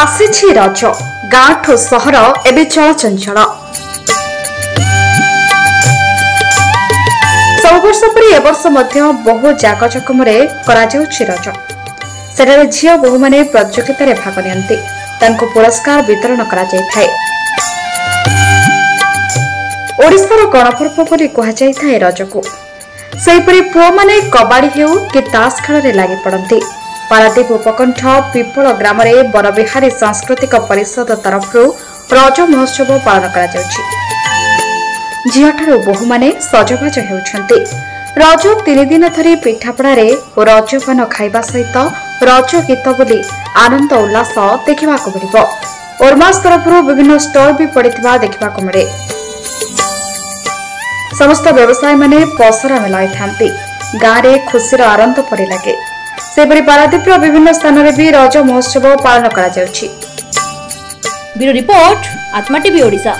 आसी रज गाँठू सहर एवं चलचंचल सब वर्ष पर वर्ष बहु जाकजकम रज सेठारे झील बहु मैंने प्रतियोगितार भाग नियंती पुरस्कार वितरण कराए। ओडिशार गणपर्व बोली कहुए रज को सेहीपरि पुओ माने कबाड़ी हेउ कि ताश खेल लगी पड़ती। पारादीप उपकंठ पिपल ग्राम बरबिहारी सांस्कृतिक परिषद तरफ रज महोत्सव पालन कर झीठार बहु मैंने सजबाज होती। रज 3 दिन धरी पिठापड़ा रजपान खाइबा सहित रज गीत बोली आनंद उल्लास देखा मिले। ओरमास तरफ विभिन्न स्टल भी पड़ा देखा मिले। समस्त व्यवसायी माने पसरा मेलाई थांती। गाँव में खुशीर आनंद परि लगे। सेपरि पारादीप विभिन्न स्थान में भी रज महोत्सव पालन करा जाउछि। ब्यूरो रिपोर्ट आत्मा टीवी ओडिशा।